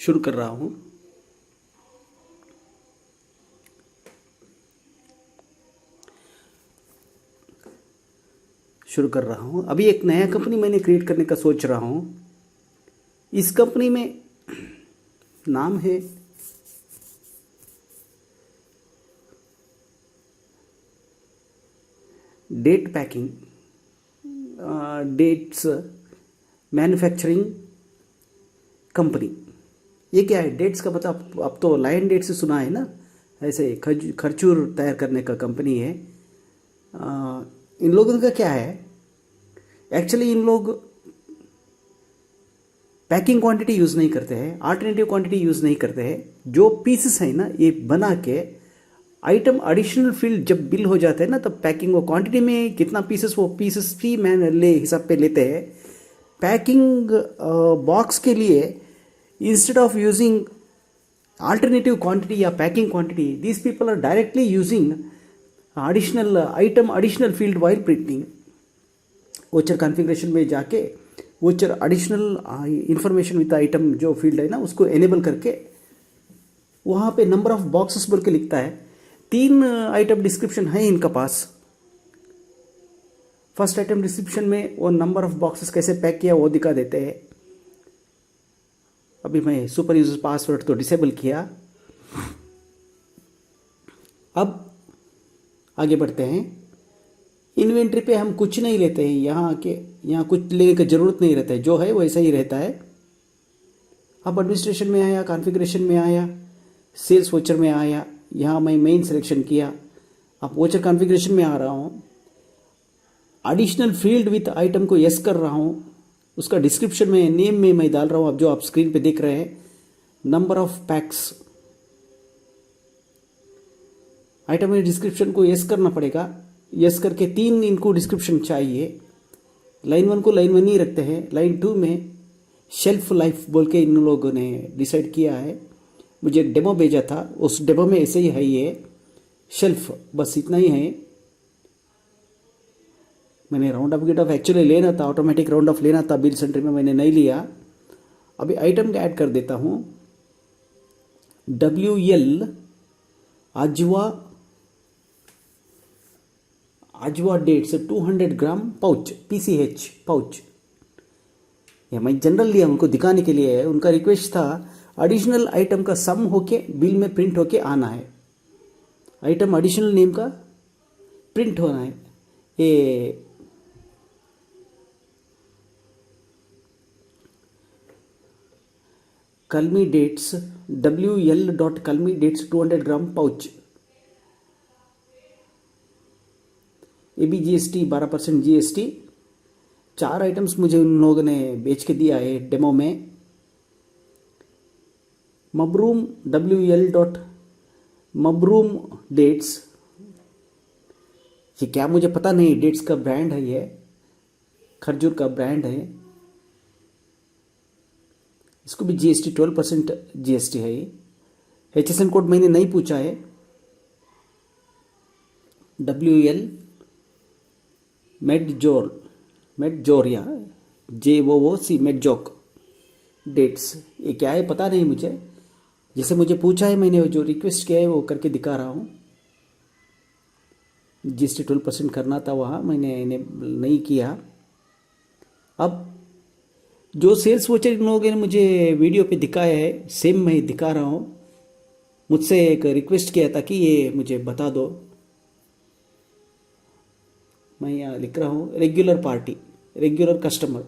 शुरू कर रहा हूँ। अभी एक नया कंपनी मैंने क्रिएट करने का सोच रहा हूँ। इस कंपनी में नाम है date packing, dates manufacturing company. ये क्या है? डेट्स का पता अब तो लायन डेट से सुना है ना, ऐसे खरचूर तैयार करने का कंपनी है। इन लोगों का क्या है, एक्चुअली इन लोग पैकिंग क्वांटिटी यूज़ नहीं करते हैं, अल्टरनेटिव क्वांटिटी यूज़ नहीं करते हैं। जो पीसेस है ना, ये बना के आइटम एडिशनल फील्ड जब बिल हो जाता है ना, तब पैकिंग वो क्वांटिटी में कितना पीसेस, वो पीसेस भी मैन ले हिसाब पे लेते हैं। पैकिंग बॉक्स के लिए instead of using alternative quantity या packing quantity, these people are directly using additional item additional field while printing. Voucher configuration में जाके voucher additional information with item जो फील्ड है ना, उसको एनेबल करके वहाँ पे नंबर ऑफ बॉक्सेस बोल के लिखता है। 3 आइटम डिस्क्रिप्शन है इनका पास। फर्स्ट आइटम डिस्क्रिप्शन में वो नंबर ऑफ बॉक्सेस कैसे पैक किया वो दिखा देते हैं। अभी मैं सुपर यूजर पासवर्ड तो डिसेबल किया। अब आगे बढ़ते हैं। इन्वेंट्री पे हम कुछ नहीं लेते हैं, यहाँ कुछ लेने की ज़रूरत नहीं रहता है, जो है वैसा ही रहता है। अब एडमिनिस्ट्रेशन में आया, कॉन्फ़िगरेशन में आया, सेल्स वोचर में आया, यहाँ मैं मेन सिलेक्शन किया। अब वोचर कॉन्फ़िगरेशन में आ रहा हूँ, एडिशनल फील्ड विथ आइटम को यस कर रहा हूँ। उसका डिस्क्रिप्शन में नेम में मैं डाल रहा हूँ, अब जो आप स्क्रीन पे देख रहे हैं, नंबर ऑफ पैक्स। आइटम में डिस्क्रिप्शन को यस करना पड़ेगा। यस करके 3 इनको डिस्क्रिप्शन चाहिए। लाइन 1 को लाइन 1 ही रखते हैं। लाइन 2 में शेल्फ लाइफ बोल के इन लोगों ने डिसाइड किया है। मुझे डेमो भेजा था, उस डेमो में ऐसे ही है ये शेल्फ, बस इतना ही है। मैंने round off get off actually लेना था, ऑटोमेटिक राउंड ऑफ लेना था, बिल सेंटर में मैंने नहीं लिया। अभी आइटम का ऐड कर देता हूँ, WL अजवा डेट्स 200 ग्राम पाउच, PCH पाउच। ये मैं जनरल लिया उनको दिखाने के लिए है। उनका रिक्वेस्ट था एडिशनल आइटम का सम होके बिल में प्रिंट होके आना है, आइटम एडिशनल नेम का प्रिंट होना है। ये कलमी डेट्स, WL.कलमी डेट्स 200 ग्राम पाउच। ये भी GST 12% GST। 4 आइटम्स मुझे उन लोगों ने बेच के दिया है डेमो में। मबरूम WL.मबरूम डेट्स, ये क्या मुझे पता नहीं, डेट्स का ब्रांड है, ये खरजूर का ब्रांड है। इसको भी GST 12% GST है। ये HSN कोड मैंने नहीं पूछा है। WL मेडजोरिया JOOC मेडजोक डेट्स, ये क्या है पता नहीं मुझे। जैसे मुझे पूछा है, मैंने जो रिक्वेस्ट किया है वो करके दिखा रहा हूँ। GST 12% करना था, वहाँ मैंने नहीं किया। अब जो सेल्स वोचर इन लोगों ने मुझे वीडियो पे दिखाया है, सेम मैं दिखा रहा हूँ। मुझसे एक रिक्वेस्ट किया था कि ये मुझे बता दो। मैं यहाँ लिख रहा हूँ regular party, regular customer.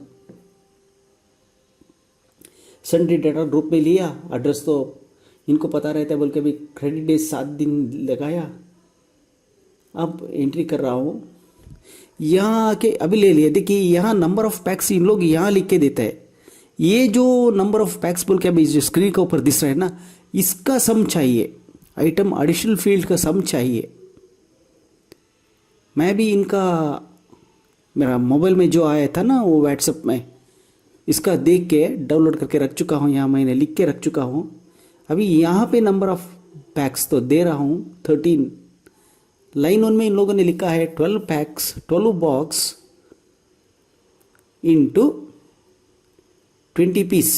Sunday data group में लिया, एड्रेस तो इनको पता रहता है बोल के अभी क्रेडिट डेज 7 दिन लगाया। अब एंट्री कर रहा हूँ, यहाँ के अभी ले लिया। देखिए यहाँ नंबर ऑफ पैक्स इन लोग यहाँ लिख के देते हैं। ये जो नंबर ऑफ पैक्स बोल के अभी जो स्क्रीन के ऊपर दिख रहा है ना, इसका सम चाहिए, आइटम एडिशनल फील्ड का सम चाहिए। मैं भी इनका मेरा मोबाइल में जो आया था ना वो व्हाट्सएप में, इसका देख के डाउनलोड करके रख चुका हूँ, यहाँ मैंने लिख के रख चुका हूँ। अभी यहाँ पे नंबर ऑफ पैक्स तो दे रहा हूँ 13। लाइन 1 में इन लोगों ने लिखा है 12 पैक्स 12 बॉक्स इंटू 20 पीस।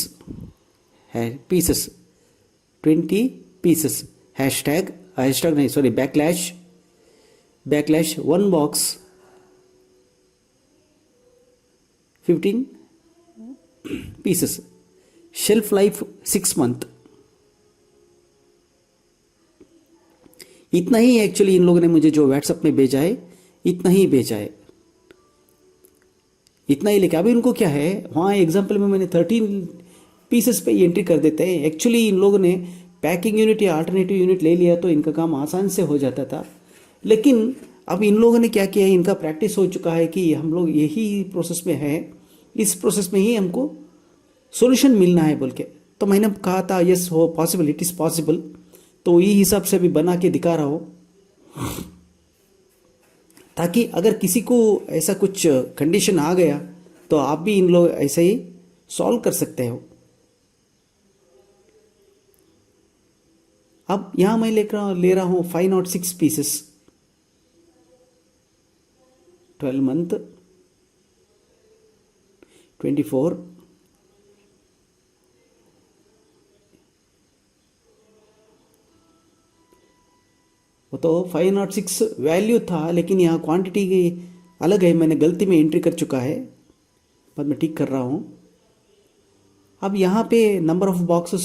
है पीसेस 20 पीसेस हैशटैग नहीं sorry backlash 1 box 15 pieces shelf life 6 month. इतना ही एक्चुअली इन लोगों ने मुझे जो व्हाट्सएप में भेजा है इतना ही भेजा है, इतना ही। लेकिन अभी उनको क्या है, वहाँ एग्जाम्पल में मैंने 13 पीसेस पे एंट्री कर देते हैं। एक्चुअली इन लोगों ने पैकिंग यूनिट या अल्टरनेटिव यूनिट ले लिया तो इनका काम आसान से हो जाता था। लेकिन अब इन लोगों ने क्या किया है, इनका प्रैक्टिस हो चुका है कि हम लोग यही प्रोसेस में है, इस प्रोसेस में ही हमको सॉल्यूशन मिलना है बोल के। तो मैंने कहा था यस हो पॉसिबल, इट इज़ पॉसिबल। तो यही हिसाब से अभी बना के दिखा रहा हो, ताकि अगर किसी को ऐसा कुछ कंडीशन आ गया तो आप भी इन लोग ऐसे ही सॉल्व कर सकते हो। अब यहां मैं ले रहा हूं 506 पीसेस 12 मंथ 24 वो तो 506 वैल्यू था, लेकिन यहाँ क्वांटिटी की अलग है, मैंने गलती में एंट्री कर चुका है, बाद में ठीक कर रहा हूँ। अब यहाँ पे number of boxes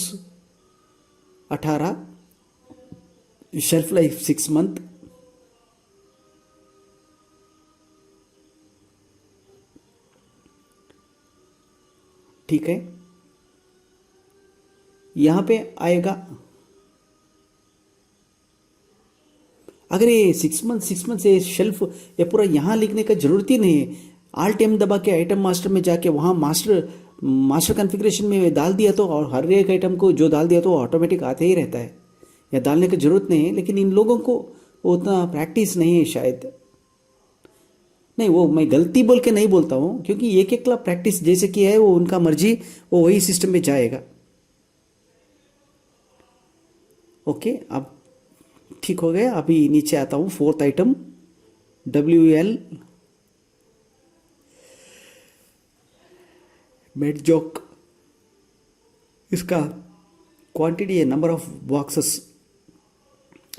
18, shelf life 6 month, ठीक है। यहाँ पे आएगा, अगर ये 6 मंथ से शेल्फ ये पूरा यहाँ लिखने का जरूरत ही नहीं है। आल्ट एम दबा के आइटम मास्टर में जाके वहाँ मास्टर कॉन्फ़िगरेशन में डाल दिया तो, और हर एक आइटम को जो डाल दिया तो ऑटोमेटिक आते ही रहता है, या डालने की जरूरत नहीं है। लेकिन इन लोगों को उतना प्रैक्टिस नहीं है शायद, नहीं वो मैं गलती बोल के नहीं बोलता हूँ, क्योंकि एक क्लब प्रैक्टिस जैसे किया है वो उनका मर्जी, वो वही सिस्टम में जाएगा। ओके, अब ठीक हो गया। अभी नीचे आता हूँ, 4th आइटम WL मेडजॉक, इसका क्वांटिटी है, number of boxes,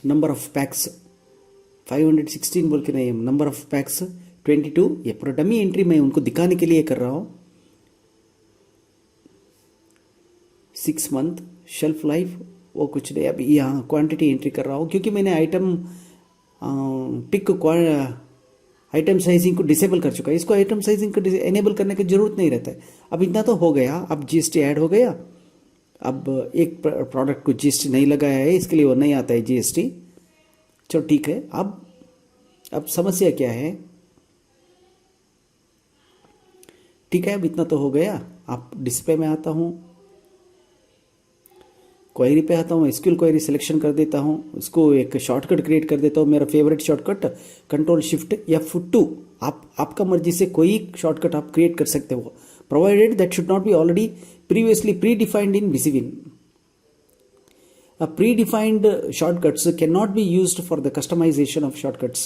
number of PACS 516 बोल के नहीं, नंबर ऑफ पैक्स 22। ये पूरा डमी एंट्री मैं उनको दिखाने के लिए कर रहा हूँ। 6 मंथ शेल्फ लाइफ वो कुछ नहीं। अभी यहाँ क्वांटिटी एंट्री कर रहा हूँ, क्योंकि मैंने आइटम साइजिंग को डिसेबल कर चुका है। इसको आइटम साइजिंग को एनेबल करने की जरूरत नहीं रहता है। अब इतना तो हो गया, अब GST ऐड हो गया। अब एक प्रोडक्ट को GST नहीं लगाया है, इसके लिए वो नहीं आता है GST। चलो ठीक है। अब समस्या क्या है, ठीक है, अब इतना तो हो गया। अब डिस्प्ले में आता हूँ, क्वेरी पे आता हूँ, SQL क्वेरी सिलेक्शन कर देता हूँ, उसको एक शॉर्टकट क्रिएट कर देता हूँ। मेरा फेवरेट शॉर्टकट Ctrl+Shift+F2। आपका मर्जी से कोई शॉर्टकट आप क्रिएट कर सकते हो, provided that should not be already previously pre defined in BCWin। Predefined shortcuts cannot be used for the customization of shortcuts.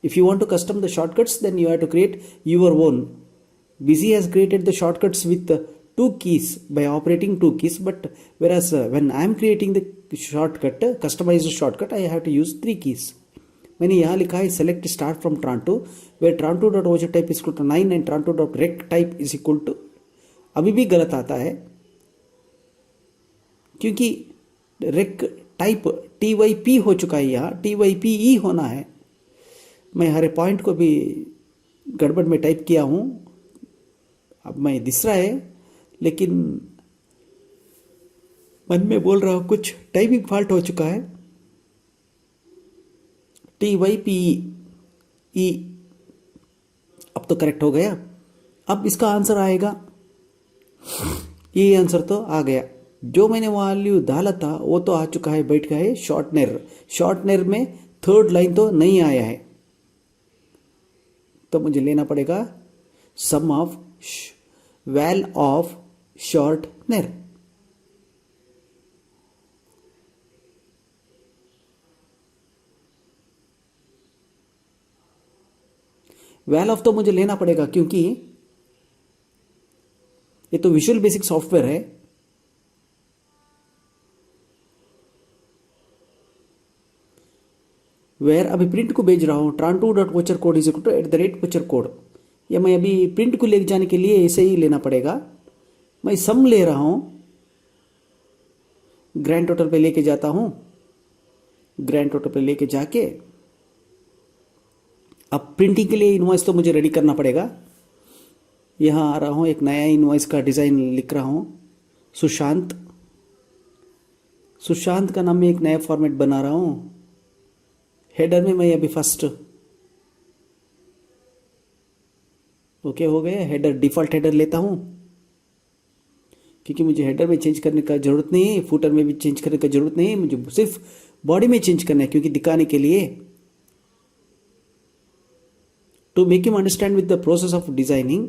If you want to custom the shortcuts, then you have to create your own. Busy has created the shortcuts with 2 keys by operating 2 keys, but whereas when I am creating the shortcut, customized shortcut, I have to use 3 keys. मैंने यहाँ लिखा है select start from Tran2, where Tran2.object type is equal to 9 and Tran2.rect type is equal to, अभी भी गलत आता है, क्योंकि रेक टाइप TYP हो चुका है, यहाँ TYPE होना है। मैं हर पॉइंट को भी गड़बड़ में टाइप किया हूँ, अब मैं दिस रहा है, लेकिन मन में बोल रहा हूँ कुछ टाइपिंग फॉल्ट हो चुका है। TYPE अब तो करेक्ट हो गया। अब इसका आंसर आएगा, ये आंसर तो आ गया। जो मैंने वैल्यू डाला था वो तो आ चुका है, बैठ गया है। शॉर्टनर में 3rd लाइन तो नहीं आया है, तो मुझे लेना पड़ेगा sum of val of shortener. Val of तो मुझे लेना पड़ेगा, क्योंकि ये तो विजुअल बेसिक सॉफ्टवेयर है, वेयर अभी प्रिंट को भेज रहा हूँ, tran2 dot voucher code is equal to @voucher code. या मैं अभी प्रिंट को ले जाने के लिए ऐसे ही लेना पड़ेगा। मैं सम ले रहा हूँ, ग्रैंड टोटल पे लेके जाता हूँ, ग्रैंड टोटल पे लेके जाके अब प्रिंटिंग के लिए इनवॉइस तो मुझे रेडी करना पड़ेगा। यहाँ आ रहा हूँ, एक नया इनवॉइस का डिज़ाइन लिख रहा हूँ, सुशांत। सुशांत का नाम में एक नया फॉर्मेट बना रहा हूँ। हेडर में मैं अभी फर्स्ट ओके हो गया, हेडर डिफ़ॉल्ट हेडर लेता हूँ क्योंकि मुझे हेडर में चेंज करने का ज़रूरत नहीं है, फुटर में भी चेंज करने का ज़रूरत नहीं है, मुझे सिर्फ बॉडी में चेंज करना है क्योंकि दिखाने के लिए, to make him understand with the process of designing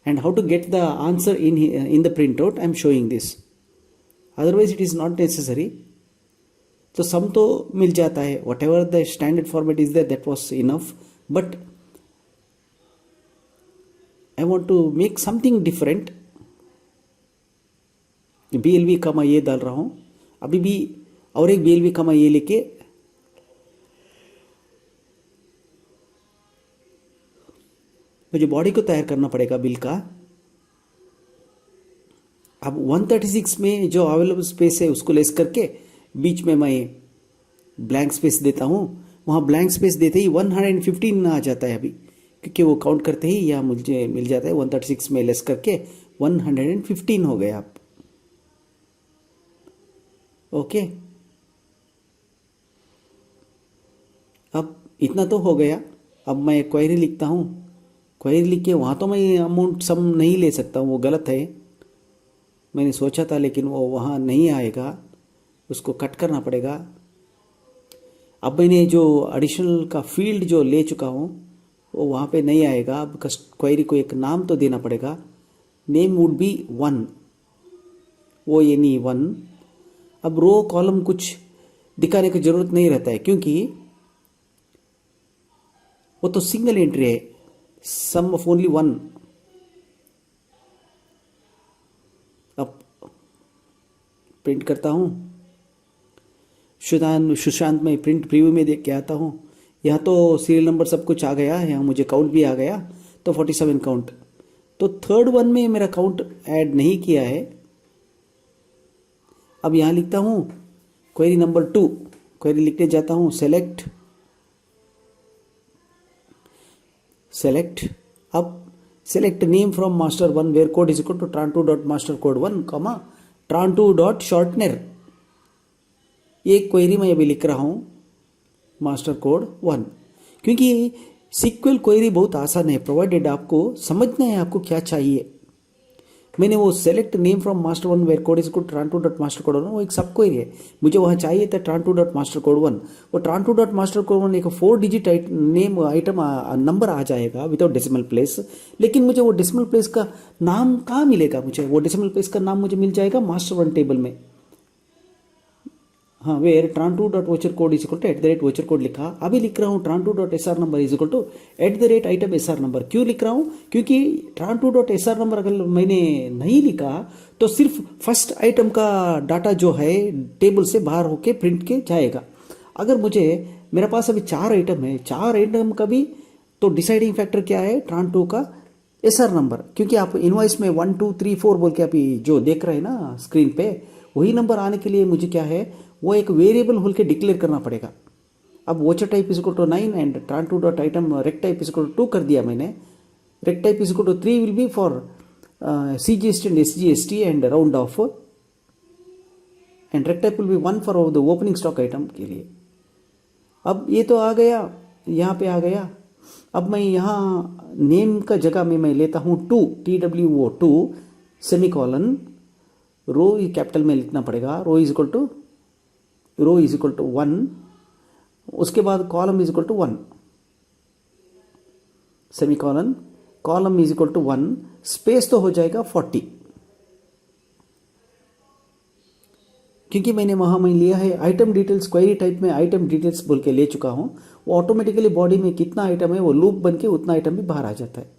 and how to get the answer in the printout. I am showing this, otherwise it is not necessary. तो सम तो मिल जाता है, whatever the standard format is there, that was enough, but I want to make something different. BLV कमा ये डाल रहा हूँ अभी भी, और एक BLV कमा ये लेके मुझे बॉडी को तैयार करना पड़ेगा बिल का। अब 136 में जो अवेलेबल स्पेस है उसको लेस करके बीच में मैं ब्लैंक स्पेस देता हूँ। वहाँ ब्लैंक स्पेस देते ही 115 आ जाता है अभी, क्योंकि वो काउंट करते ही यहाँ मुझे मिल जाता है 136 में लेस करके 115 हो गया। आप ओके, अब इतना तो हो गया। अब मैं क्वेरी लिखता हूँ, क्वेरी लिख के वहाँ तो मैं अमाउंट सम नहीं ले सकता हूँ, वो गलत है, मैंने सोचा था लेकिन वो वहाँ नहीं आएगा, उसको कट करना पड़ेगा। अब मैंने जो एडिशनल का फील्ड जो ले चुका हूँ वो वहाँ पे नहीं आएगा। अब क्वेरी को एक नाम तो देना पड़ेगा, नेम वुड बी 1, वो ये नहीं 1। अब रो कॉलम कुछ दिखाने की ज़रूरत नहीं रहता है क्योंकि वो तो सिंगल एंट्री है, सम ऑफ ओनली 1। अब प्रिंट करता हूँ, सुशांत में प्रिंट प्रीव्यू में देख के आता हूँ। यहाँ तो सीरियल नंबर सब कुछ आ गया, यहाँ मुझे काउंट भी आ गया, तो 47 काउंट। तो थर्ड वन में मेरा काउंट ऐड नहीं किया है। अब यहाँ लिखता हूँ क्वेरी नंबर 2, क्वेरी लिखने जाता हूँ, सेलेक्ट। अब select name from master 1 where code is equal to tran2 dot master code 1 comma tran2 dot shortener. ये क्वेरी मैं अभी लिख रहा हूँ मास्टर कोड 1, क्योंकि सीक्वल क्वेरी बहुत आसान है, प्रोवाइडेड आपको समझना है आपको क्या चाहिए। मैंने वो select name from master 1 where code is equal to tran2 dot master code 1, वो एक सब क्वेरी है, मुझे वहाँ चाहिए था tran2 डॉट मास्टर कोड 1। वो tran2 डॉट मास्टर कोड 1 एक 4 डिजिट नेम आइटम नंबर आ जाएगा विदाउट डेसिमल प्लेस, लेकिन मुझे वो डेसिमल प्लेस का नाम कहाँ मिलेगा? मुझे वो डेसिमल प्लेस का नाम मुझे मिल जाएगा मास्टर 1 टेबल में। हाँ, where tran2 dot voucher code is equal to @voucher code लिखा। अभी लिख रहा हूँ tran2 dot SR number is equal to @item SR number. क्यों लिख रहा हूँ? क्योंकि tran2 डॉट SR नंबर अगर मैंने नहीं लिखा तो सिर्फ फर्स्ट आइटम का डाटा जो है टेबल से बाहर होके प्रिंट के जाएगा। अगर मेरे पास अभी 4 आइटम है, 4 आइटम का भी तो डिसाइडिंग फैक्टर क्या है? tran2 का SR नंबर, क्योंकि आप इनवॉइस में 1 2 3 4 बोल के अभी जो देख रहे हैं ना स्क्रीन पे, वही नंबर आने के लिए मुझे क्या है, वो एक वेरिएबल होल के डिक्लेयर करना पड़ेगा। अब voucher type is equal to 9 and tran2 dot item रेक्ट टाइप इज इक्वल टू 2 कर दिया मैंने। रेक्ट type is equal to 3 will be for CGST and SGST and round off, and रेक्ट type will be 1 for the opening stock item के लिए। अब ये तो आ गया, यहाँ पे आ गया। अब मैं यहाँ नेम का जगह में मैं लेता हूँ 2, TWO2 सेमीकॉलन, रो कैपिटल में लिखना पड़ेगा, रो इज इक्वल टू 1, उसके बाद column is equal to 1 semicolon, column is equal to 1, space तो हो जाएगा 40, क्योंकि मैंने वहाँ मैं लिया है आइटम डिटेल्स, क्वेरी टाइप में आइटम डिटेल्स बोल के ले चुका हूँ। वो ऑटोमेटिकली बॉडी में कितना आइटम है वो लूप बन के उतना आइटम भी बाहर आ जाता है,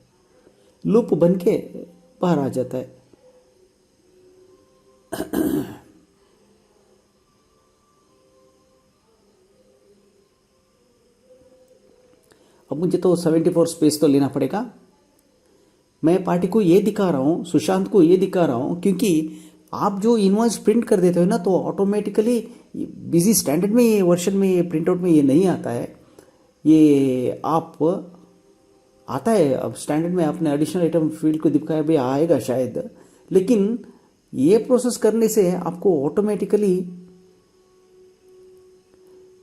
लूप बन के बाहर आ जाता है। अब मुझे तो 74 स्पेस तो लेना पड़ेगा। मैं पार्टी को ये दिखा रहा हूँ, सुशांत को ये दिखा रहा हूँ, क्योंकि आप जो इनवॉइस प्रिंट कर देते हो ना तो ऑटोमेटिकली बिजी स्टैंडर्ड में ये वर्जन में ये प्रिंट आउट में ये नहीं आता है। ये आप आता है अब स्टैंडर्ड में आपने एडिशनल आइटम फील्ड को दिखाया भी आएगा शायद, लेकिन ये प्रोसेस करने से आपको ऑटोमेटिकली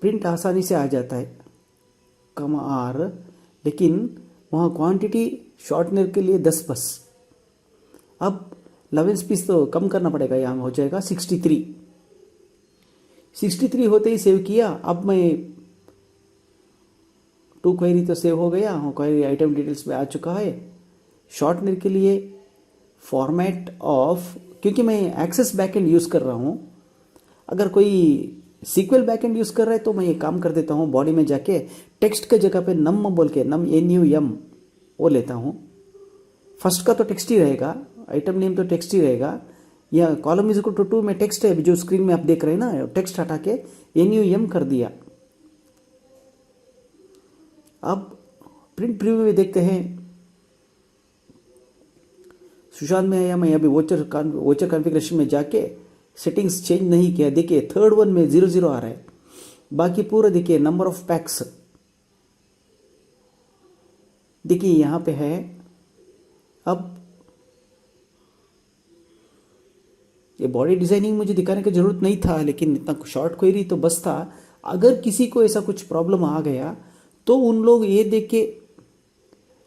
प्रिंट आसानी से आ जाता है कम आर, लेकिन वहाँ क्वांटिटी शॉर्टनर के लिए 10 बस। अब 11 पीस तो कम करना पड़ेगा, यहाँ हो जाएगा 63 होते ही सेव किया। अब मैं 2 क्वेरी तो सेव हो गया, क्वेरी आइटम डिटेल्स में आ चुका है। शॉर्टनर के लिए फॉर्मेट ऑफ, क्योंकि मैं एक्सेस बैकएंड यूज़ कर रहा हूँ, अगर कोई सीक्वल बैकएंड यूज़ कर रहा है तो मैं ये काम कर देता हूँ, बॉडी में जाके टेक्स्ट के जगह पे नम बोल के नम NUM वो लेता हूँ। फर्स्ट का तो टेक्स्ट ही रहेगा, आइटम नेम तो टेक्स्ट ही रहेगा, या कॉलम इज इक्वल टू 2 में टेक्स्ट है जो स्क्रीन में आप देख रहे हैं ना, टेक्स्ट हटा के NUM कर दिया। अब प्रिंट प्रीव्यू में देखते हैं सुशांत में आया, मैं अभी वोचर कॉन्फ़िगरेशन में जाके सेटिंग्स चेंज नहीं किया। देखिए थर्ड वन में 00 आ रहा है, बाकी पूरा देखिए नंबर ऑफ पैक्स देखिए यहाँ पे है। अब ये बॉडी डिजाइनिंग मुझे दिखाने की जरूरत नहीं था, लेकिन इतना शॉर्ट क्वेरी तो बस था। अगर किसी को ऐसा कुछ प्रॉब्लम आ गया तो उन लोग ये देख के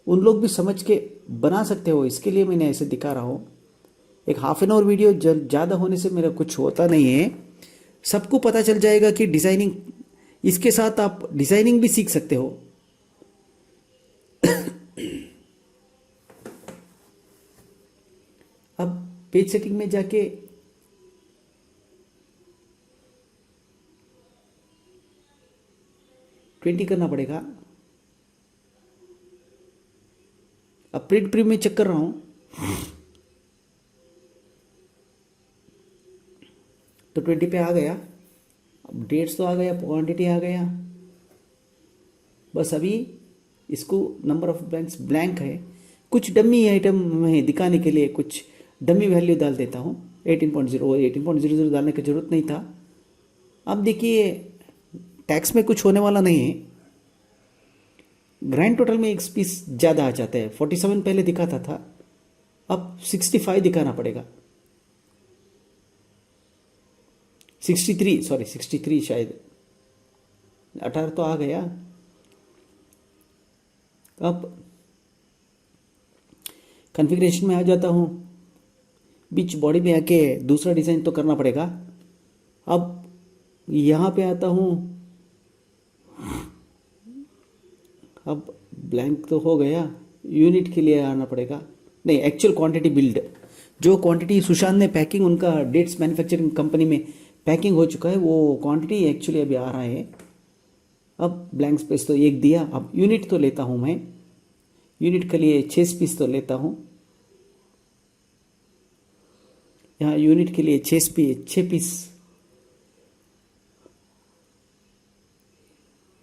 उन लोग भी समझ के बना सकते हो, इसके लिए मैंने ऐसे दिखा रहा हूँ। एक हाफ एन आवर वीडियो ज़्यादा होने से मेरा कुछ होता नहीं है, सबको पता चल जाएगा कि डिज़ाइनिंग, इसके साथ आप डिज़ाइनिंग भी सीख सकते हो। अब पेज सेटिंग में जाके ट्वेंटी करना पड़ेगा। अब प्रिंट प्रीव्यू में चेक कर रहा हूं तो 20 पे आ गया। अब डेट्स तो आ गया, क्वांटिटी आ गया, बस अभी इसको नंबर ऑफ ब्लैंक्स ब्लैंक है। कुछ डमी आइटम में दिखाने के लिए कुछ डमी वैल्यू डाल देता हूँ। 18.00 डालने की जरूरत नहीं था। अब देखिए टैक्स में कुछ होने वाला नहीं है। ग्रैंड टोटल में एक पीस ज़्यादा आ जाता है, 47 पहले दिखाता था, अब 65 दिखाना पड़ेगा। 63 शायद, 18 तो आ गया। अब कॉन्फ़िगरेशन में आ जाता हूँ, बीच बॉडी में आके दूसरा डिज़ाइन तो करना पड़ेगा। अब यहाँ पे आता हूँ, अब ब्लैंक तो हो गया, यूनिट के लिए आना पड़ेगा। नहीं, एक्चुअल क्वांटिटी बिल्ड, जो क्वांटिटी सुशांत ने पैकिंग उनका डेट्स मैन्युफैक्चरिंग कंपनी में पैकिंग हो चुका है, वो क्वांटिटी एक्चुअली अभी आ रहा है। अब ब्लैंक स्पेस तो एक दिया। अब यूनिट तो लेता हूँ मैं, यूनिट के लिए 6 पीस तो लेता हूँ। यहाँ यूनिट के लिए 6 पीस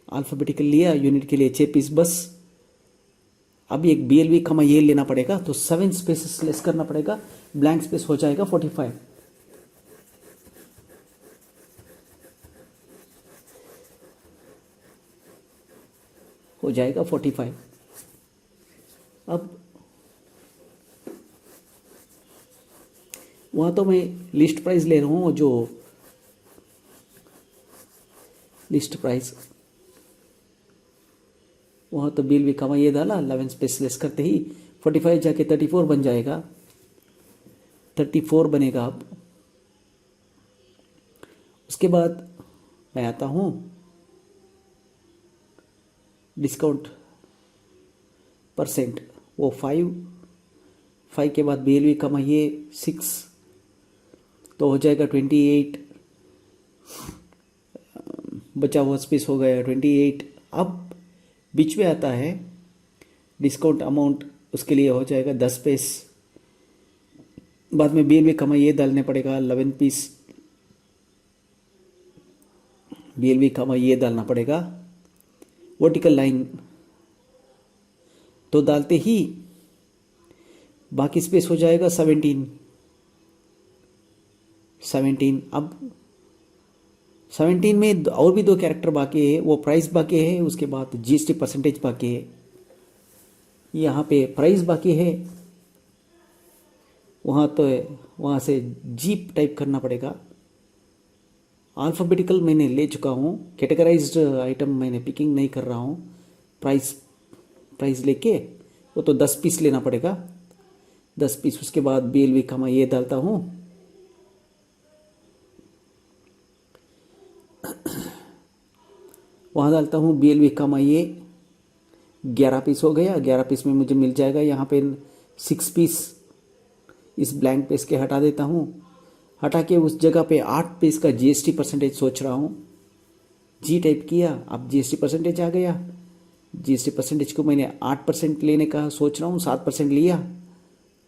अल्फ़ाबेटिकल लिया, यूनिट के लिए 6 पीस बस। अब एक BLV कमा ये लेना पड़ेगा, तो 7 स्पेसेस लेस करना पड़ेगा, ब्लैंक स्पेस हो जाएगा 45, हो जाएगा 45। अब वहाँ तो मैं लिस्ट प्राइस ले रहा हूँ, जो लिस्ट प्राइस वहाँ तो बिल भी कमा ये डाला, 11 स्पेस लेस करते ही 45 जाके 34 बन जाएगा, 34 बनेगा। अब उसके बाद मैं आता हूँ डिस्काउंट परसेंट, वो 5 के बाद BLV कमा ये 6 तो हो जाएगा 28, बचा हुआ स्पेस हो गया 28। अब बीच में आता है डिस्काउंट अमाउंट, उसके लिए हो जाएगा 10 पीस। बाद में BLV कमा ये डालने पड़ेगा 11 पीस, BLV कमा ये डालना पड़ेगा। वर्टिकल लाइन तो डालते ही बाकी स्पेस हो जाएगा 17। अब 17 में और भी 2 कैरेक्टर बाकी है, वो प्राइस बाकी है, उसके बाद जीएसटी परसेंटेज बाकी है। यहाँ पे प्राइस बाकी है, वहाँ से जीप टाइप करना पड़ेगा। अल्फ़ाबेटिकल मैंने ले चुका हूँ, कैटेगराइज्ड आइटम मैंने पिकिंग नहीं कर रहा हूँ। प्राइस लेके वो तो 10 पीस लेना पड़ेगा, 10 पीस। उसके बाद BLV का मैं ये डालता हूँ, वहाँ डालता हूँ BLV का मैं ये 11 पीस हो गया। 11 पीस में मुझे मिल जाएगा। यहाँ पे 6 पीस इस ब्लैंक पेज के हटा देता हूँ। हटा के उस जगह पे 8 पीस का जीएसटी परसेंटेज सोच रहा हूँ। जी टाइप किया, अब जीएसटी परसेंटेज आ गया। जीएसटी परसेंटेज को मैंने 8% लेने का सोच रहा हूँ, 7% लिया।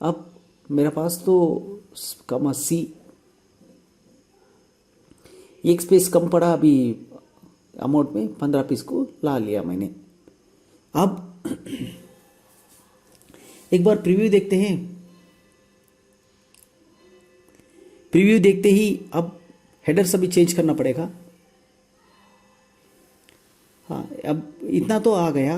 अब मेरे पास तो कम 80, एक स्पेस कम पड़ा अभी अमाउंट में, 15 पीस को ला लिया मैंने। अब एक बार प्रीव्यू देखते हैं। प्रीव्यू देखते ही अब हेडर्स अभी चेंज करना पड़ेगा। हाँ, अब इतना तो आ गया,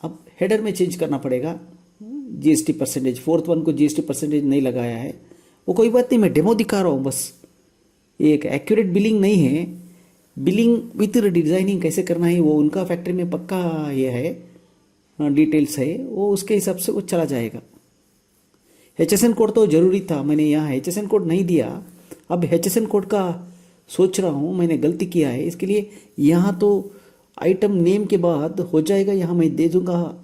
अब हेडर में चेंज करना पड़ेगा। जीएसटी परसेंटेज 4th वन को जीएसटी परसेंटेज नहीं लगाया है, वो कोई बात नहीं, मैं डेमो दिखा रहा हूँ बस। एक एक्यूरेट बिलिंग नहीं है, बिलिंग विथ डिज़ाइनिंग कैसे करना है वो उनका फैक्ट्री में पक्का ये है, डिटेल्स है, वो उसके हिसाब से वो चला जाएगा। HSN कोड तो ज़रूरी था, मैंने यहाँ HSN कोड नहीं दिया। अब HSN कोड का सोच रहा हूँ, मैंने गलती किया है। इसके लिए यहाँ तो आइटम नेम के बाद हो जाएगा, यहाँ मैं दे दूँगा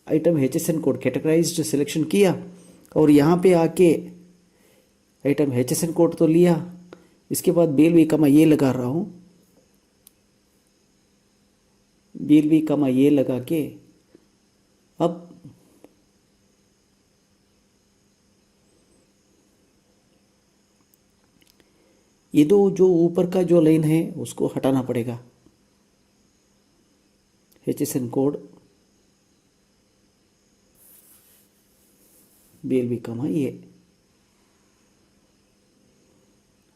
item HSN code. Categorised selection किया और यहाँ पे आके आइटम HSN कोड तो लिया। इसके बाद BLV का मैं ये लगा रहा हूँ, BLV का मैं ये लगा के अब ये दो जो ऊपर का जो लाइन है उसको हटाना पड़ेगा। HSN कोड BLV का मैं ये,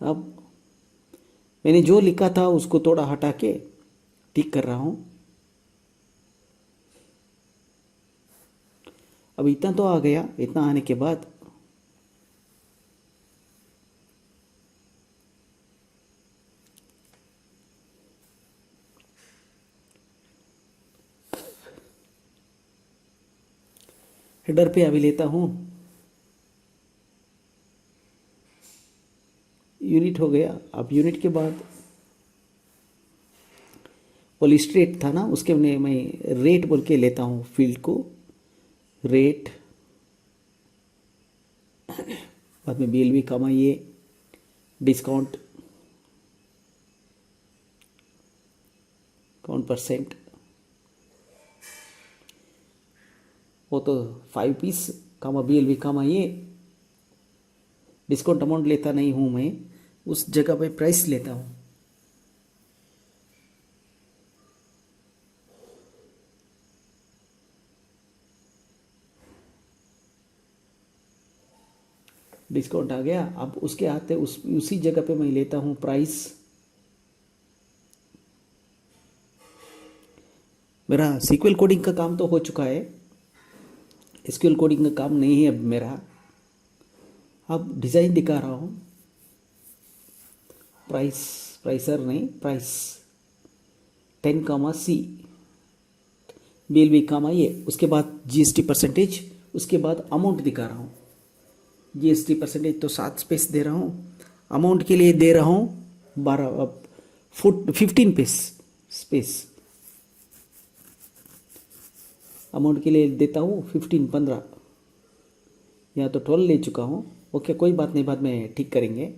अब मैंने जो लिखा था उसको थोड़ा हटा के टिक कर रहा हूँ। अब इतना तो आ गया। इतना आने के बाद हेडर पे अभी लेता हूँ, यूनिट हो गया। अब यूनिट के बाद पॉलिस्ट्रेट था ना, उसके मैं रेट बोल के लेता हूँ फील्ड को, रेट। बाद में BLV का मैं ये डिस्काउंट %, वो तो 5 पीस का BLV का मैं ये डिस्काउंट अमाउंट लेता नहीं हूँ मैं, उस जगह पे प्राइस लेता हूँ। डिस्काउंट आ गया। अब उसके आते उसी जगह पे मैं लेता हूँ प्राइस। मेरा SQL कोडिंग का काम तो हो चुका है, SQL कोडिंग का काम नहीं है अब मेरा। अब डिज़ाइन दिखा रहा हूँ, प्राइसर नहीं, प्राइस 10, C BLV का ये। उसके बाद GST परसेंटेज, उसके बाद अमाउंट दिखा रहा हूँ। GST परसेंटेज तो 7 स्पेस दे रहा हूँ, अमाउंट के लिए दे रहा हूँ 15 स्पेस। अमाउंट के लिए देता हूँ 15। यहाँ तो 12 ले चुका हूँ। ओके, कोई बात नहीं, बाद में ठीक करेंगे।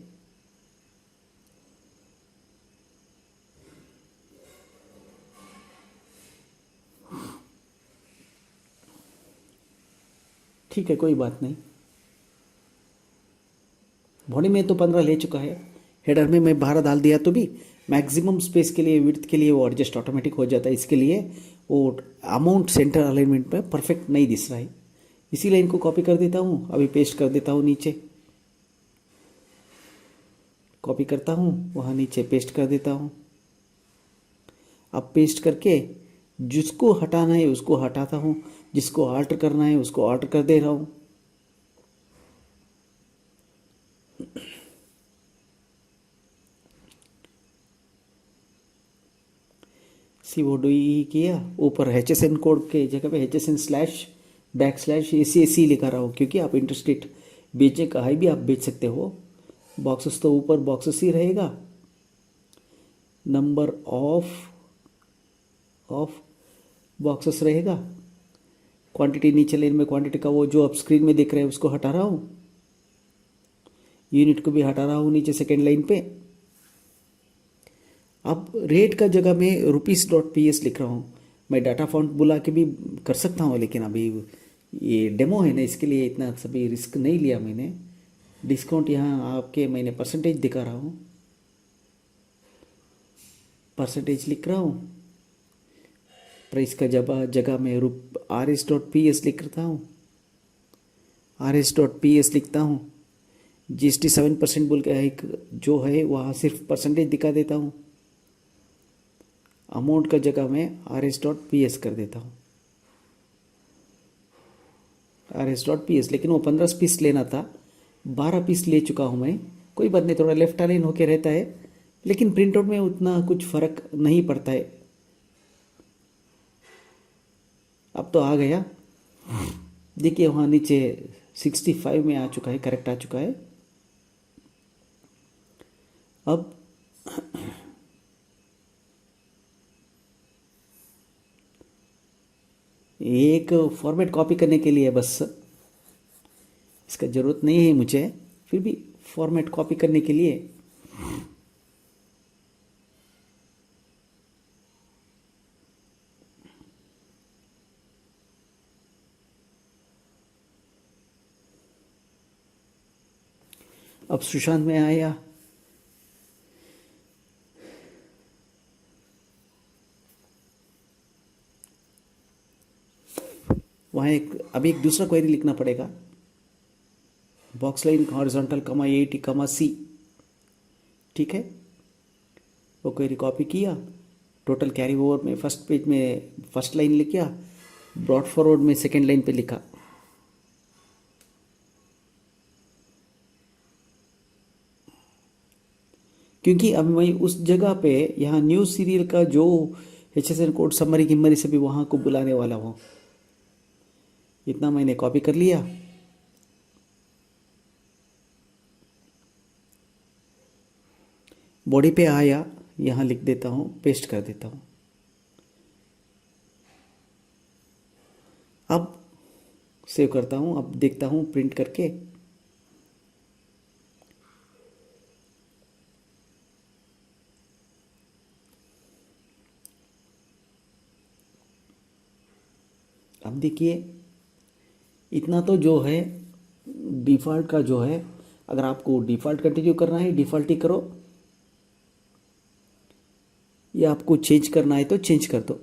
ठीक है, कोई बात नहीं। बॉडी में तो 15 ले चुका है। हेडर में मैं 12 डाल दिया तो भी मैक्सिमम स्पेस के लिए, विड्थ के लिए वो एडजस्ट ऑटोमेटिक हो जाता है। इसके लिए वो अमाउंट सेंटर अलाइनमेंट में परफेक्ट नहीं दिख रहा है, इसीलिए इनको कॉपी कर देता हूँ। अभी पेस्ट कर देता हूँ नीचे, कॉपी करता हूँ, वहाँ नीचे पेस्ट कर देता हूँ। अब पेस्ट करके जिसको हटाना है उसको हटाता हूँ, जिसको आल्टर करना है उसको आल्टर कर दे रहा हूँ। CODE किया, ऊपर HSN कोड के जगह पे HSN/बैकस्लैश लिखा रहा हूँ, क्योंकि आप इंटरेस्टेड बेचने का है भी आप बेच सकते हो। बॉक्सेस तो ऊपर बॉक्सेस ही रहेगा, नंबर ऑफ बॉक्सेस रहेगा। क्वांटिटी नीचे लाइन में क्वांटिटी का वो जो आप स्क्रीन में देख रहे हैं उसको हटा रहा हूँ, यूनिट को भी हटा रहा हूँ नीचे सेकेंड लाइन पे। अब रेट का जगह में rupees.ps लिख रहा हूँ। मैं डाटा फॉन्ट बुला के भी कर सकता हूँ, लेकिन अभी ये डेमो है ना, इसके लिए इतना सभी रिस्क नहीं लिया मैंने। डिस्काउंट यहाँ आपके मैंने परसेंटेज दिखा रहा हूँ, परसेंटेज लिख रहा हूँ। प्राइस का जगह में RS.ps लिख रहा हूँ, RS.ps लिखता हूँ। GST 7% बोल के एक जो है वहाँ सिर्फ परसेंटेज दिखा देता हूँ। अमाउंट का जगह में RS.ps कर देता हूँ, RS.ps। लेकिन वो 15 पीस लेना था, 12 पीस ले चुका हूँ मैं। कोई बात नहीं, थोड़ा लेफ्ट अलाइन होके रहता है, लेकिन प्रिंटआउट में उतना कुछ फ़र्क नहीं पड़ता है। अब तो आ गया, देखिए वहाँ नीचे 65 में आ चुका है, करेक्ट आ चुका है। अब एक फॉर्मेट कॉपी करने के लिए बस, इसका ज़रूरत नहीं है मुझे, फिर भी फॉर्मेट कॉपी करने के लिए अब सुशांत में आया, वहाँ अभी एक दूसरा क्वेरी लिखना पड़ेगा, बॉक्स लाइन हॉरिजॉन्टल कमा 80 कमा C, ठीक है। वो क्वेरी कॉपी किया, टोटल कैरी ओवर में फर्स्ट पेज में फर्स्ट लाइन लिखा, ब्रॉड फॉरवर्ड में सेकेंड लाइन पे लिखा। क्योंकि अब मैं उस जगह पे यहाँ न्यूज़ सीरियल का जो HSN कोड समरी गिमरी से भी वहाँ को बुलाने वाला हूँ। इतना मैंने कॉपी कर लिया, बॉडी पे आया, यहाँ लिख देता हूँ, पेस्ट कर देता हूँ। अब सेव करता हूँ, अब देखता हूँ प्रिंट करके। अब देखिए इतना तो जो है डिफ़ॉल्ट का जो है, अगर आपको डिफ़ॉल्ट कंटिन्यू करना है डिफ़ॉल्ट ही करो, या आपको चेंज करना है तो चेंज कर दो।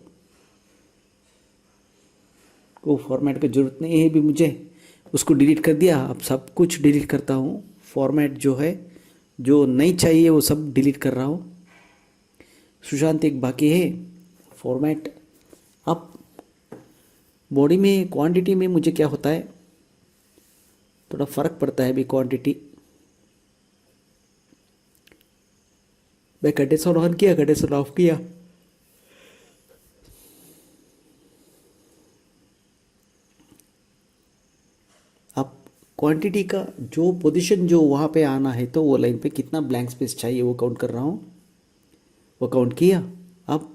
को फॉर्मेट की ज़रूरत नहीं है भी मुझे, उसको डिलीट कर दिया। अब सब कुछ डिलीट करता हूँ, फॉर्मेट जो है जो नहीं चाहिए वो सब डिलीट कर रहा हूँ। सुशांत एक बाकी है फॉर्मेट। अब बॉडी में क्वांटिटी में मुझे क्या होता है, थोड़ा फ़र्क पड़ता है भी क्वांटिटी। मैं कंडेंसर ऑन किया, कंडेंसर ऑफ किया, अब क्वांटिटी का जो पोजीशन जो वहाँ पे आना है तो वो लाइन पे कितना ब्लैंक स्पेस चाहिए वो काउंट कर रहा हूँ। वो काउंट किया, अब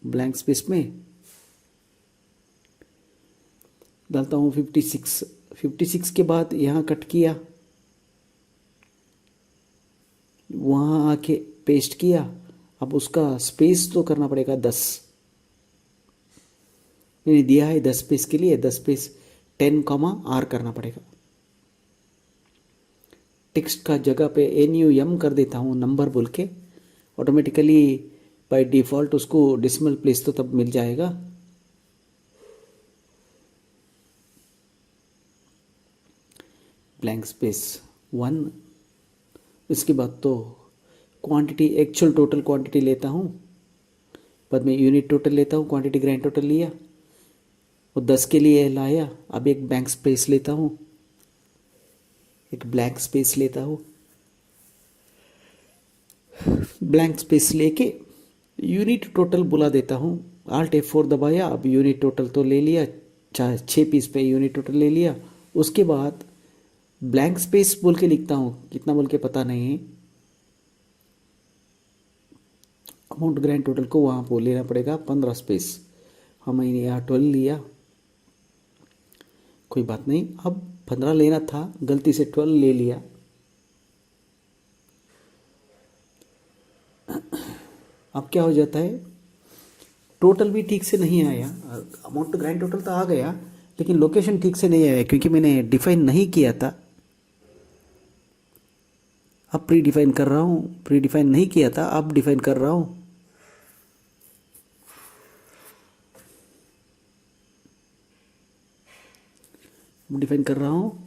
ब्लैंक स्पेस में डालता हूँ 56। 56 के बाद यहाँ कट किया, वहाँ आके पेस्ट किया। अब उसका स्पेस तो करना पड़ेगा 10, मैंने दिया है 10 स्पेस के लिए, 10 स्पेस 10 कॉमा R करना पड़ेगा। टेक्स्ट का जगह पे NUM कर देता हूँ नंबर बोल के, ऑटोमेटिकली बाय डिफ़ॉल्ट उसको डेसिमल प्लेस तो तब मिल जाएगा। Blank space 1। इसके बाद तो क्वांटिटी एक्चुअल टोटल क्वांटिटी लेता हूँ, बाद में यूनिट टोटल लेता हूँ, क्वांटिटी ग्रैंड टोटल लिया, वो 10 के लिए लाया। अब एक ब्लैंक स्पेस लेता हूँ, एक ब्लैंक स्पेस लेता हूँ, ब्लैंक स्पेस लेके यूनिट टोटल बुला देता हूँ। Alt F4 दबाया, अब यूनिट टोटल तो ले लिया, चाहे 6 पीस पे यूनिट टोटल ले लिया। उसके बाद ब्लैंक स्पेस बोल के लिखता हूँ, कितना बोल के पता नहीं है, अमाउंट ग्रैंड टोटल को वहाँ पर लेना पड़ेगा 15 स्पेस। हमने यहाँ 12 लिया, कोई बात नहीं, अब 15 लेना था, गलती से 12 ले लिया। अब क्या हो जाता है, टोटल भी ठीक से नहीं आया, अमाउंट टू ग्रैंड टोटल तो आ गया लेकिन लोकेशन ठीक से नहीं आया क्योंकि मैंने डिफाइन नहीं किया था। अब प्री डिफाइन कर रहा हूँ, प्री डिफाइन नहीं किया था, अब डिफाइन कर रहा हूँ। डिफाइन कर रहा हूँ,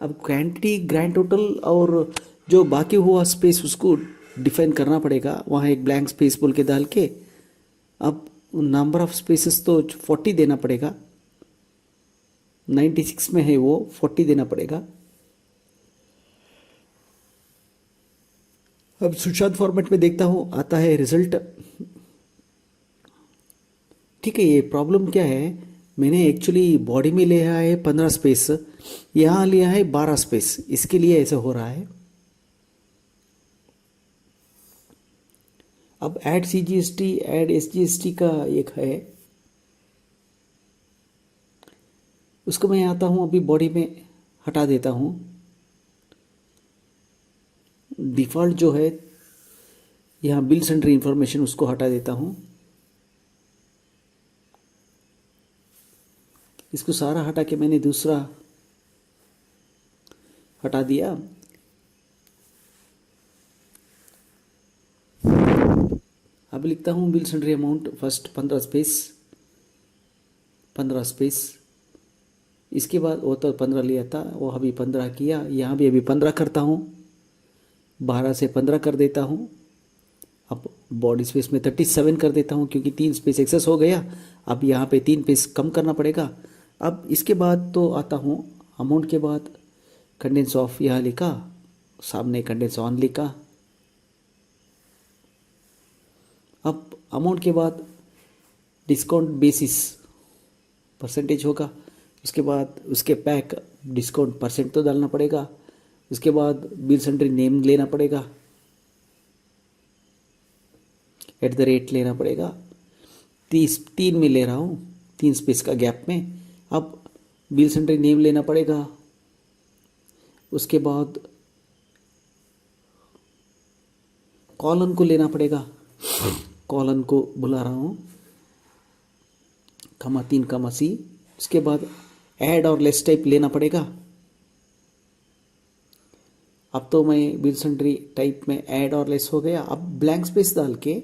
अब क्वांटिटी ग्रैंड टोटल और जो बाकी हुआ स्पेस उसको डिफाइन करना पड़ेगा, वहाँ एक ब्लैंक स्पेस बोल के डाल के। अब नंबर ऑफ स्पेसेस तो 40 देना पड़ेगा, 96 में है वो, 40 देना पड़ेगा। अब सुशांत फॉर्मेट में देखता हूँ, आता है रिजल्ट। ठीक है, ये प्रॉब्लम क्या है, मैंने एक्चुअली बॉडी में लिया है 15 स्पेस, यहाँ लिया है 12 स्पेस, इसके लिए ऐसा हो रहा है। अब ऐड CGST ऐड SGST का एक है, उसको मैं आता हूँ अभी बॉडी में हटा देता हूँ। डिफ़ॉल्ट जो है यहाँ बिल सेंट्री इंफॉर्मेशन उसको हटा देता हूँ। इसको सारा हटा के मैंने दूसरा हटा दिया। अब लिखता हूँ बिल सेंट्री अमाउंट फर्स्ट 15 स्पेस, 15 स्पेस। इसके बाद वो तो 15 लिया था, वो अभी 15 किया, यहाँ भी अभी 15 करता हूँ, 12 से 15 कर देता हूँ। अब बॉडी स्पेस में 37 कर देता हूँ क्योंकि 3 स्पेस एक्सेस हो गया। अब यहाँ पे 3 स्पेस कम करना पड़ेगा। अब इसके बाद तो आता हूँ अमाउंट के बाद कंडेंस ऑफ यहाँ लिखा, सामने कंडेंस ऑन लिखा। अब अमाउंट के बाद डिस्काउंट बेसिस परसेंटेज होगा, उसके बाद उसके पैक डिस्काउंट परसेंट तो डालना पड़ेगा। उसके बाद बिल सेंट्री नेम लेना पड़ेगा, @ लेना पड़ेगा। 3 में ले रहा हूँ, 3 स्पेस का गैप में। अब बिल सेंट्री नेम लेना पड़ेगा, उसके बाद कॉलन को लेना पड़ेगा, कॉलन को बुला रहा हूँ, (3) उसके बाद ऐड और लेस टाइप लेना पड़ेगा। अब तो मैं बिल सेंट्री टाइप में ऐड और लेस हो गया। अब ब्लैंक स्पेस डाल के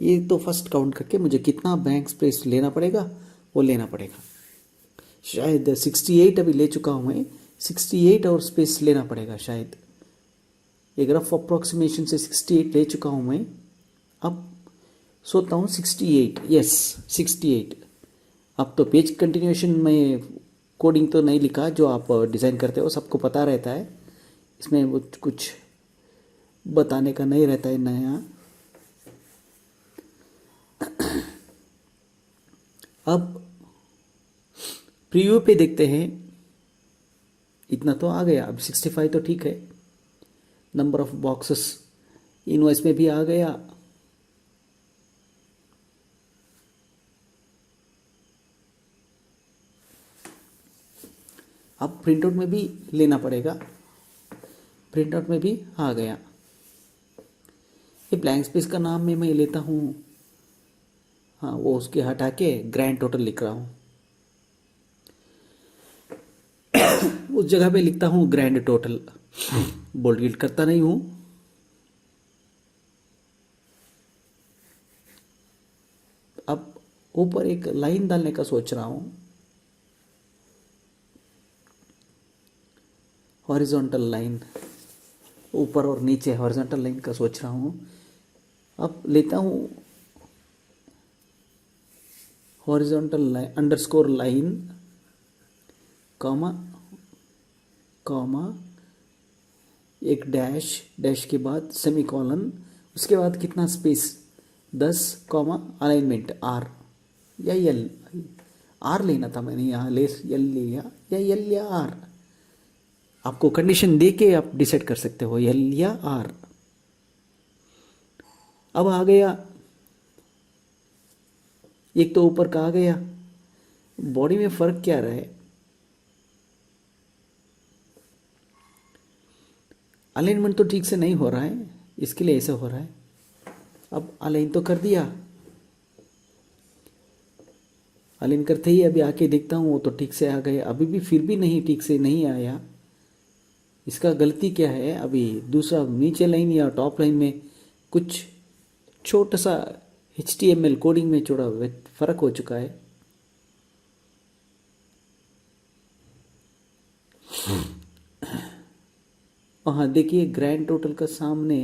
ये तो फर्स्ट काउंट करके मुझे कितना ब्लैंक स्पेस लेना पड़ेगा वो लेना पड़ेगा। शायद 68 अभी ले चुका हूँ मैं, 68 और स्पेस लेना पड़ेगा शायद। एक रफ अप्रोक्सीमेशन से 68 ले चुका हूँ मैं। अब सोचता हूँ 68, यस 68। अब तो पेज कंटिन्यूएशन में कोडिंग तो नहीं लिखा, जो आप डिज़ाइन करते हो सबको पता रहता है, इसमें वो कुछ बताने का नहीं रहता है नया। अब प्रीव्यू पे देखते हैं, इतना तो आ गया। अब 65 तो ठीक है। नंबर ऑफ बॉक्सेस इनवॉइस में भी आ गया। अब प्रिंटआउट में भी लेना पड़ेगा, प्रिंटआउट में भी आ गया। ये ब्लैंक स्पेस का नाम में मैं लेता हूँ, हाँ वो उसके हटा के ग्रैंड टोटल लिख रहा हूँ। उस जगह पे लिखता हूँ ग्रैंड टोटल, बोल्ड गिल्ड करता नहीं हूँ। अब ऊपर एक लाइन डालने का सोच रहा हूँ, हॉरिजॉन्टल लाइन, ऊपर और नीचे हॉरिजॉन्टल लाइन का सोच रहा हूँ। अब लेता हूँ horizontal line underscore line comma comma एक डैश, डैश के बाद सेमीकोलन, उसके बाद कितना स्पेस 10 कॉमा अलाइनमेंट आर या एल, आर लेना था मैंने, यहाँ ले एल लिया या एल या आर, आपको कंडीशन दे के आप डिसाइड कर सकते हो एल या आर। अब आ गया, एक तो ऊपर का आ गया, बॉडी में फर्क क्या रहा है, अलाइनमेंट तो ठीक से नहीं हो रहा है, इसके लिए ऐसा हो रहा है। अब अलाइन तो कर दिया, अलाइन करते ही अभी आके देखता हूँ वो तो ठीक से आ गए, अभी भी फिर भी नहीं ठीक से नहीं आया, इसका गलती क्या है? अभी दूसरा नीचे लाइन या टॉप लाइन में कुछ छोटा सा HTML कोडिंग में थोड़ा फर्क हो चुका है। हाँ देखिए ग्रैंड टोटल का सामने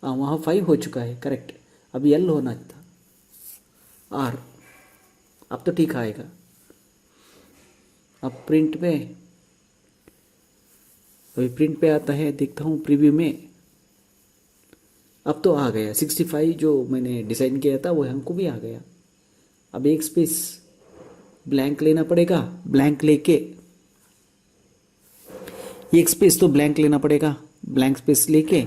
वहाँ 5 हो चुका है, करेक्ट। अभी एल होना था, आर, अब तो ठीक आएगा। अब प्रिंट पे, अभी प्रिंट पे आता है, देखता हूँ प्रीव्यू में, अब तो आ गया 65 जो मैंने डिज़ाइन किया था वो हमको भी आ गया। अब एक स्पेस ब्लैंक लेना पड़ेगा, ब्लैंक लेके एक स्पेस तो ब्लैंक लेना पड़ेगा, ब्लैंक स्पेस लेके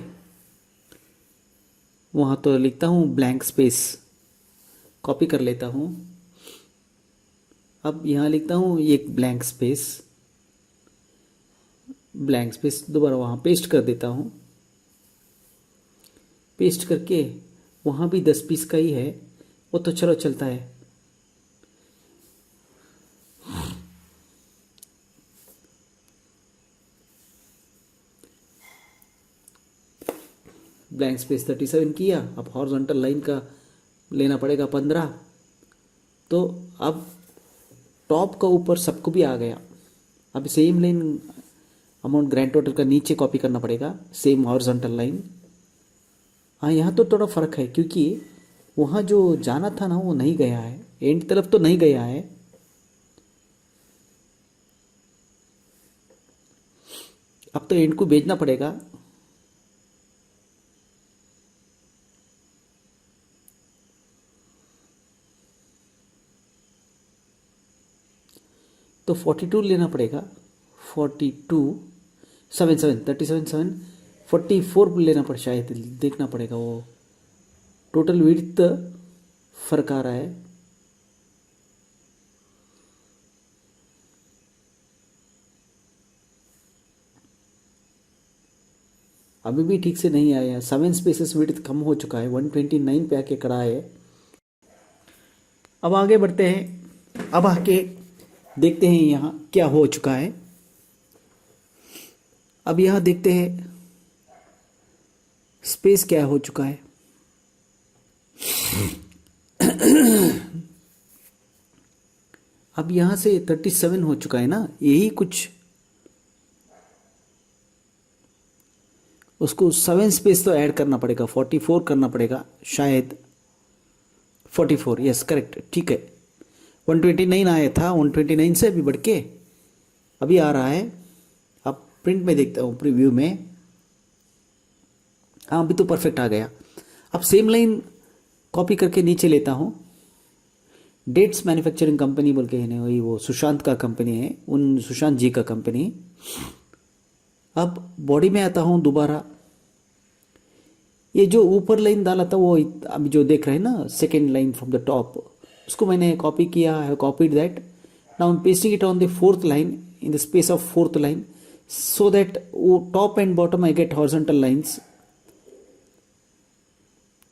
वहाँ तो लिखता हूँ ब्लैंक स्पेस, कॉपी कर लेता हूँ। अब यहाँ लिखता हूँ एक ब्लैंक स्पेस, ब्लैंक स्पेस दोबारा वहाँ पेस्ट कर देता हूँ, पेस्ट करके वहाँ भी 10 पीस का ही है, वो तो चलो चलता है। ब्लैंक स्पेस 37 किया, अब हॉरिजॉन्टल लाइन का लेना पड़ेगा 15, तो अब टॉप का ऊपर सबको भी आ गया। अब same line amount grand total का नीचे कॉपी करना पड़ेगा, सेम हॉरिजॉन्टल लाइन। हाँ यहाँ तो थोड़ा फर्क है क्योंकि वहाँ जो जाना था ना वो नहीं गया है, एंड तरफ तो नहीं गया है। अब तो एंड को भेजना पड़ेगा, तो 42 लेना पड़ेगा, 42 7 7 37 7 44 लेना पड़, शायद देखना पड़ेगा, वो टोटल विड्थ फर्क आ रहा है। अभी भी ठीक से नहीं आया, 7 स्पेसेस विड्थ कम हो चुका है, 129 पे आके खड़ा है। अब आगे बढ़ते हैं, अब आके देखते हैं यहाँ क्या हो चुका है। अब यहाँ देखते हैं स्पेस क्या हो चुका है। अब यहाँ से 37 हो चुका है ना, यही कुछ उसको 7 स्पेस तो ऐड करना पड़ेगा, 44 करना पड़ेगा शायद, 44 यस करेक्ट, ठीक है। 129 आया था, 129 से अभी बढ़ के अभी आ रहा है। अब प्रिंट में देखता हूँ, प्रीव्यू में, हाँ अभी तो परफेक्ट आ गया। अब सेम लाइन कॉपी करके नीचे लेता हूँ, डेट्स मैन्युफैक्चरिंग कंपनी बोल के है, वही वो सुशांत का कंपनी है, उन सुशांत जी का कंपनी। अब बॉडी में आता हूँ दोबारा, ये जो ऊपर लाइन डाला था वो अभी जो देख रहे हैं ना, second line from the top, उसको मैंने कॉपी किया, I have copied that, now I am pasting it on the 4th line in the space of 4th line, so that top and bottom I get horizontal lines,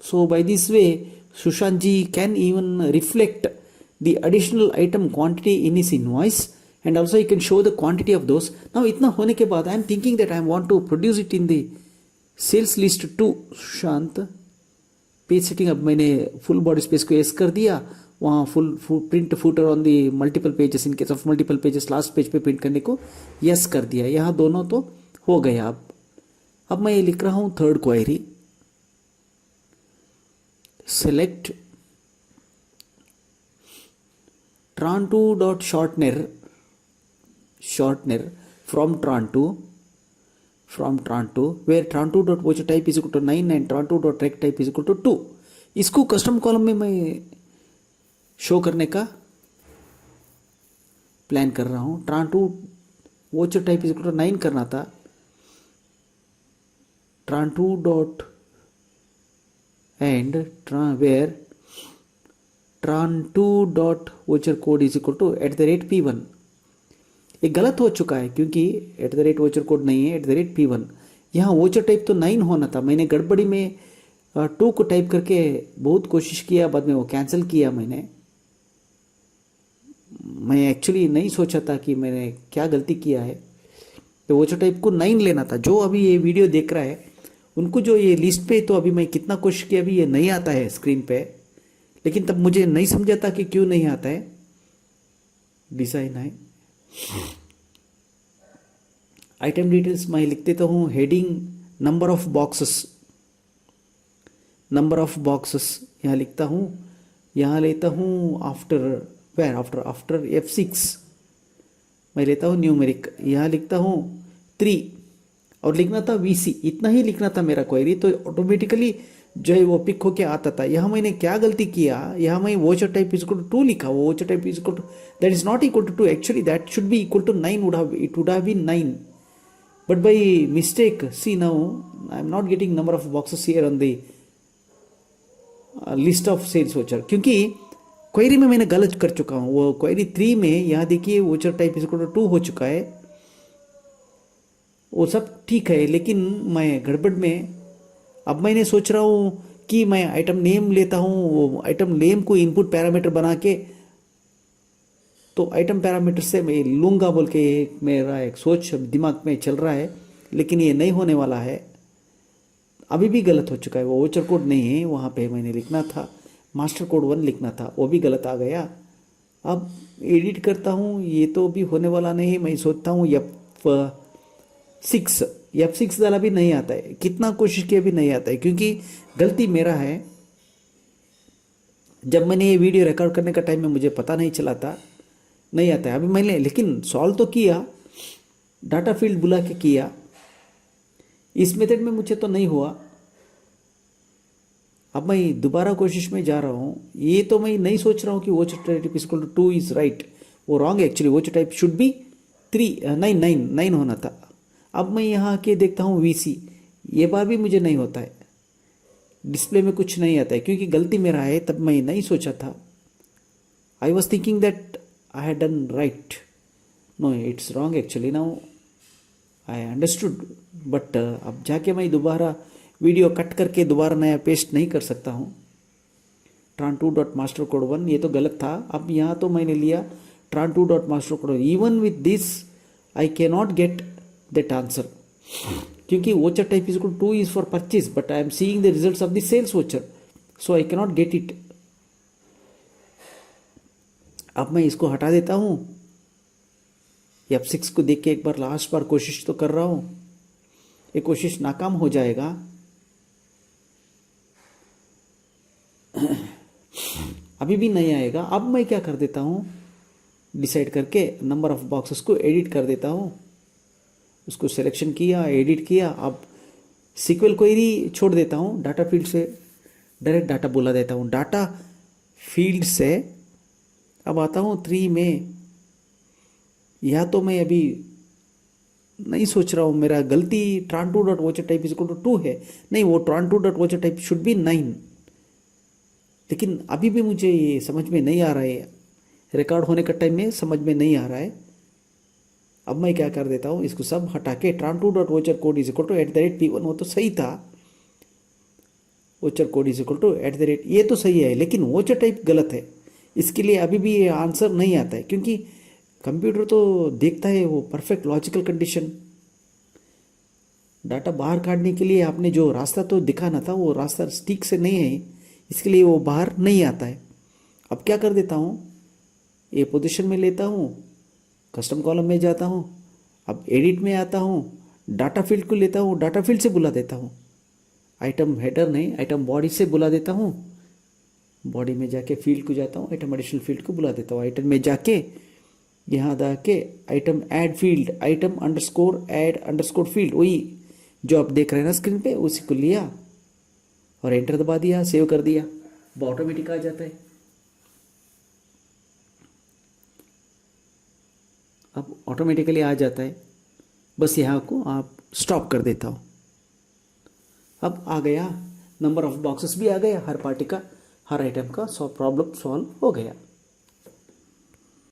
So by this way, Sushant ji can even reflect the additional item quantity in his invoice, and also he can show the quantity of those. Now इतना होने के बाद I am thinking that I want to produce it in the sales list too. Sushant, page setting, अब मैंने full body space को yes कर दिया, वहाँ full print footer on the multiple pages, in case of multiple pages last page पे print करने को yes कर दिया। यहाँ दोनों तो हो गया। अब मैं ये लिख रहा हूँ third query, select tran2 dot shortener from tran2 where tran2 dot voucher type is equal to 9 and tran2 dot rect type is equal to 2। इसको कस्टम कॉलम में मैं शो करने का प्लान कर रहा हूँ। tran2 voucher type is equal to 9 करना था, tran2 dot and where tran2 dot voucher code is equal to @p1। ये गलत हो चुका है क्योंकि @voucher code नहीं है, @p1। यहाँ वोचर टाइप तो 9 होना था, मैंने गड़बड़ी में 2 को टाइप करके बहुत कोशिश किया, बाद में वो कैंसिल किया मैंने। मैं एक्चुअली नहीं सोचा था कि मैंने क्या गलती किया है, तो वोचर टाइप को 9 लेना था। जो अभी ये वीडियो देख रहा है उनको जो ये लिस्ट पे, तो अभी मैं कितना कोशिश किया, अभी ये नहीं आता है स्क्रीन पे, लेकिन तब मुझे नहीं समझा था कि क्यों नहीं आता है। डिजाइन है आइटम डिटेल्स, मैं लिख देता हूँ हेडिंग नंबर ऑफ बॉक्सेस यहाँ लिखता हूँ, यहाँ लेता हूँ आफ्टर F6 मैं लेता हूँ न्यूमेरिक, यहाँ लिखता हूँ 3 और लिखना था VC, इतना ही लिखना था मेरा क्वेरी, तो ऑटोमेटिकली जो है वो पिक होके आता था। यहाँ मैंने क्या गलती किया, यहाँ मैं voucher type is equal to 2 लिखा, वो voucher type is equal to, that is not equal to 2, actually that should be equal to 9, it would have been 9, but by mistake, see now I am not getting number of boxes here on the list of sales voucher, क्योंकि query में मैंने गलत कर चुका हूँ। वो query 3 में यहाँ देखिए voucher type is equal to 2 हो चुका है, वो सब ठीक है, लेकिन मैं गड़बड़ में अब मैंने सोच रहा हूँ कि मैं आइटम नेम लेता हूँ, वो आइटम नेम को इनपुट पैरामीटर बना के, तो आइटम पैरामीटर से मैं लूँगा बोल के मेरा एक सोच दिमाग में चल रहा है, लेकिन ये नहीं होने वाला है। अभी भी गलत हो चुका है, वो वोचर कोड नहीं है, वहाँ पे मैंने लिखना था मास्टर कोड 1 लिखना था, वो भी गलत आ गया। अब एडिट करता हूँ, ये तो भी होने वाला नहीं, मैं सोचता हूँ F6 डाला भी नहीं आता है, कितना कोशिश किया भी नहीं आता है, क्योंकि गलती मेरा है। जब मैंने ये वीडियो रिकॉर्ड करने का टाइम में मुझे पता नहीं चला था, नहीं आता है। अभी मैंने लेकिन सॉल्व तो किया, डाटा फील्ड बुला के किया, इस मेथड में मुझे तो नहीं हुआ। अब मैं दोबारा कोशिश में जा रहा हूँ, ये तो मैं नहीं सोच रहा हूँ कि voucher type is equal to 2 is right, वो रॉन्ग है actually, voucher type should be 9 होना था। अब मैं यहाँ आके देखता हूँ VC, ये बार भी मुझे नहीं होता है, डिस्प्ले में कुछ नहीं आता है, क्योंकि गलती मेरा है, तब मैं नहीं सोचा था। I was thinking that I had done right, no it's wrong actually, now I understood. But अब जाके मैं दोबारा वीडियो कट करके दोबारा नया पेस्ट नहीं कर सकता हूँ। tran2 डॉट मास्टर कोड 1 ये तो गलत था, अब यहाँ तो मैंने लिया tran2 dot master code 1। Even with this I can not get that answer, क्योंकि voucher type is equal to 2 is for purchase, but I am seeing the results of the sales voucher, so I can not get it. अब मैं इसको हटा देता हूँ, F6 को देख के एक बार लास्ट बार कोशिश तो कर रहा हूँ, ये कोशिश नाकाम हो जाएगा। अभी भी नहीं आएगा। अब मैं क्या कर देता हूँ, डिसाइड करके नंबर ऑफ बॉक्सेस को एडिट कर देता हूँ, उसको सिलेक्शन किया, एडिट किया। अब सीक्वल क्वेरी छोड़ देता हूँ, डाटा फील्ड से डायरेक्ट डाटा बोला देता हूँ। डाटा फील्ड से अब आता हूँ 3 में, या तो मैं अभी नहीं सोच रहा हूँ, मेरा गलती tran2 dot voucher type is equal to 2 है, नहीं वो tran2 dot voucher type should be 9, लेकिन अभी भी मुझे ये समझ में नहीं आ रहा है, रिकॉर्ड होने का टाइम में समझ में नहीं आ रहा है। अब मैं क्या कर देता हूँ, इसको सब हटा के tran2 dot voucher code is equal to @p1, वो तो सही था, voucher code is equal to @ ये तो सही है, लेकिन वोचर टाइप गलत है। इसके लिए अभी भी ये आंसर नहीं आता है, क्योंकि कंप्यूटर तो देखता है वो परफेक्ट लॉजिकल कंडीशन। डाटा बाहर काटने के लिए आपने जो रास्ता तो दिखाना था वो रास्ता ठीक से नहीं है, इसके लिए वो बाहर नहीं आता है। अब क्या कर देता हूँ, ये पोजीशन में लेता हूँ, कस्टम कॉलम में जाता हूँ, अब एडिट में आता हूँ, डाटा फील्ड को लेता हूँ, डाटा फील्ड से बुला देता हूँ, आइटम हेडर नहीं आइटम बॉडी से बुला देता हूँ। बॉडी में जाके फील्ड को जाता हूँ, आइटम एडिशनल फील्ड को बुला देता हूँ। आइटम में जाके यहाँ जाके item add field, item underscore add underscore field, वही जो आप देख रहे हैं ना स्क्रीन पे, उसी को लिया और एंटर दबा दिया, सेव कर दिया, वो ऑटोमेटिक आ जाता है। अब ऑटोमेटिकली आ जाता है, बस यहाँ को आप स्टॉप कर देता हो। अब आ गया, नंबर ऑफ बॉक्सेस भी आ गया, हर पार्टी का हर आइटम का प्रॉब्लम सॉल्व हो गया।